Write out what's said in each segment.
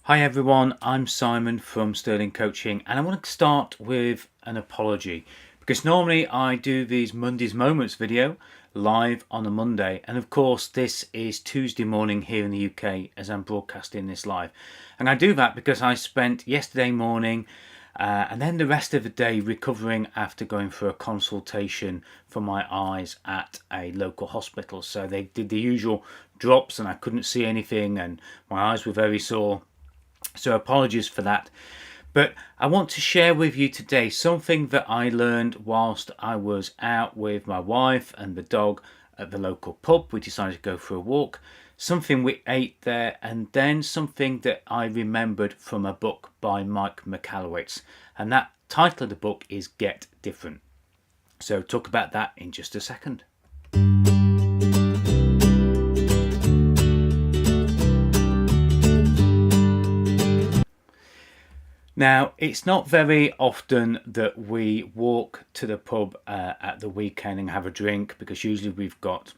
Hi everyone, I'm Simon from Sterling Coaching, and I want to start with an apology because normally I do these Monday's Moments video live on a Monday, and of course this is Tuesday morning here in the UK as I'm broadcasting this live. And I do that because I spent yesterday morning and then the rest of the day recovering after going for a consultation for my eyes at a local hospital. So they did the usual drops and I couldn't see anything and my eyes were very sore. So apologies for that. But I want to share with you today something that I learned whilst I was out with my wife and the dog at the local pub. We decided to go for a walk, something we ate there, and then something that I remembered from a book by Michalowicz. And that title of the book is Get Different. So talk about that in just a second. Now, it's not very often that we walk to the pub at the weekend and have a drink because usually we've got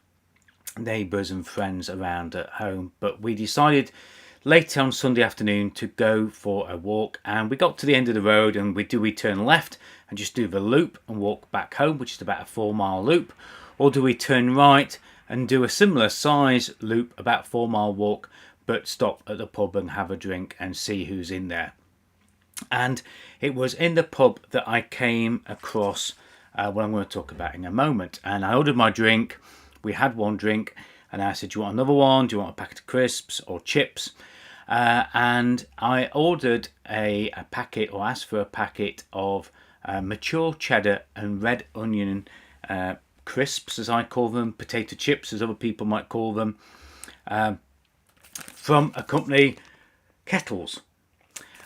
neighbours and friends around at home. But we decided late on Sunday afternoon to go for a walk, and we got to the end of the road and we turn left and just do the loop and walk back home, which is about a 4-mile loop, or do we turn right and do a similar size loop, about 4-mile walk, but stop at the pub and have a drink and see who's in there. And it was in the pub that I came across what I'm going to talk about in a moment. And I ordered my drink. We had one drink and I said, do you want another one? Do you want a packet of crisps or chips? And I ordered a packet, or asked for a packet of mature cheddar and red onion crisps, as I call them, potato chips as other people might call them, from a company, Kettles.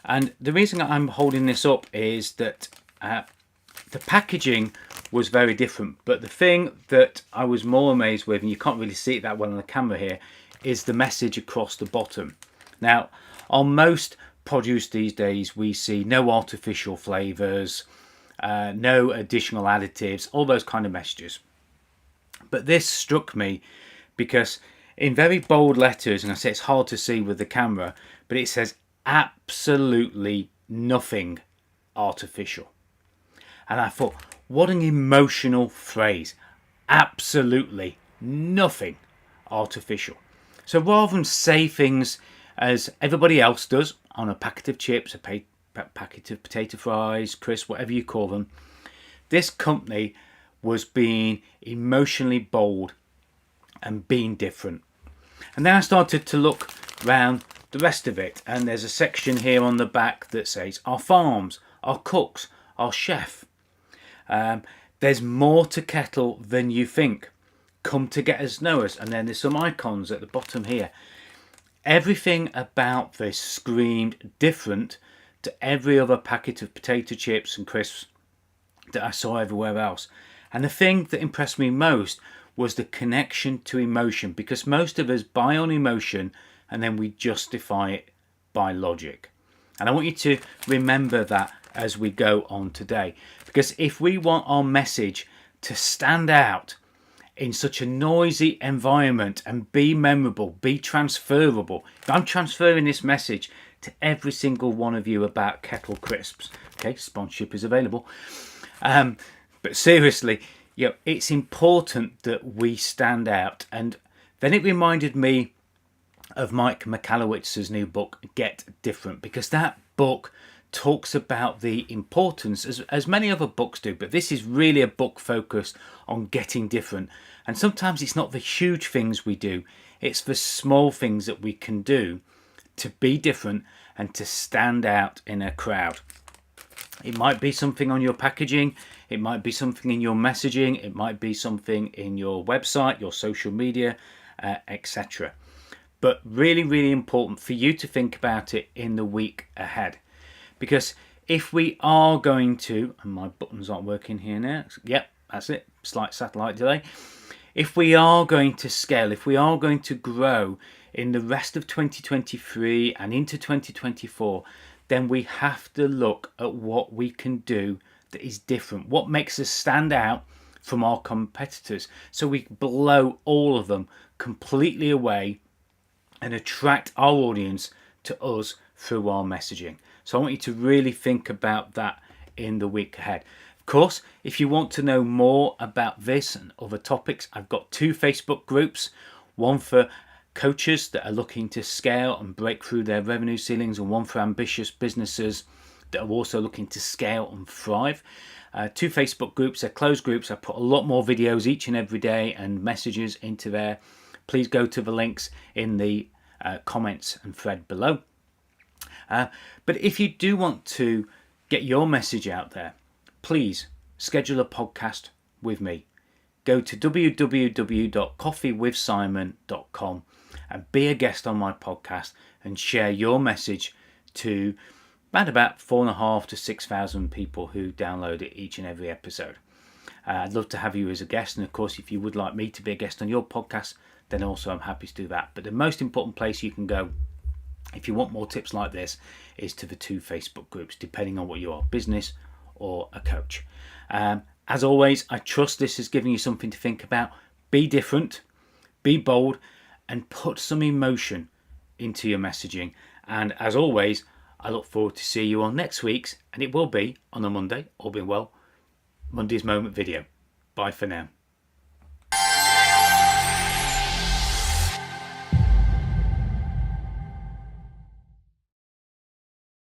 And the reason I'm holding this up is that the packaging was very different. But the thing that I was more amazed with, and you can't really see it that well on the camera here, is the message across the bottom. Now, on most produce these days, we see no artificial flavours, no additional additives, all those kind of messages. But this struck me because in very bold letters, and I say it's hard to see with the camera, but it says absolutely nothing artificial. And I thought, what an emotional phrase. Absolutely nothing artificial. So rather than say things as everybody else does on a packet of chips, a packet of potato fries, crisps, whatever you call them, this company was being emotionally bold and being different. And then I started to look around the rest of it, and there's a section here on the back that says our farms, our cooks, our chef. There's more to Kettle than you think. Come to get us, know us. And then there's some icons at the bottom here. Everything about this screamed different to every other packet of potato chips and crisps that I saw everywhere else. And the thing that impressed me most was the connection to emotion, because most of us buy on emotion and then we justify it by logic. And I want you to remember that as we go on today, because if we want our message to stand out in such a noisy environment and be memorable, be transferable, I'm transferring this message to every single one of you about Kettle crisps. Okay, sponsorship is available. But seriously, it's important that we stand out. And then it reminded me of Mike Michalowicz's new book, Get Different, because that book talks about the importance, as many other books do, but this is really a book focused on getting different. And sometimes it's not the huge things we do, it's the small things that we can do to be different and to stand out in a crowd. It might be something on your packaging, it might be something in your messaging, it might be something in your website, your social media, etc. But really, really important for you to think about it in the week ahead. Because if we are going to, and my buttons aren't working here now, yep, that's it, slight satellite delay. If we are going to scale, if we are going to grow in the rest of 2023 and into 2024, then we have to look at what we can do that is different, what makes us stand out from our competitors, so we blow all of them completely away and attract our audience to us through our messaging. So I want you to really think about that in the week ahead. Of course, if you want to know more about this and other topics, I've got 2 Facebook groups, one for coaches that are looking to scale and break through their revenue ceilings, and one for ambitious businesses that are also looking to scale and thrive. 2 Facebook groups, they're closed groups. I put a lot more videos each and every day and messages into there. Please go to the links in the comments and thread below. But if you do want to get your message out there, please schedule a podcast with me. Go to www.coffeewithsimon.com and be a guest on my podcast and share your message to around about 4,500 to 6,000 people who download it each and every episode. I'd love to have you as a guest, and of course if you would like me to be a guest on your podcast, then also I'm happy to do that. But the most important place you can go if you want more tips like this is to the 2 Facebook groups, depending on what you are, business or a coach. As always, I trust this has given you something to think about. Be different, be bold, and put some emotion into your messaging. And as always, I look forward to see you on next week's, and it will be on a Monday, all being well, Monday's Moment video. Bye for now.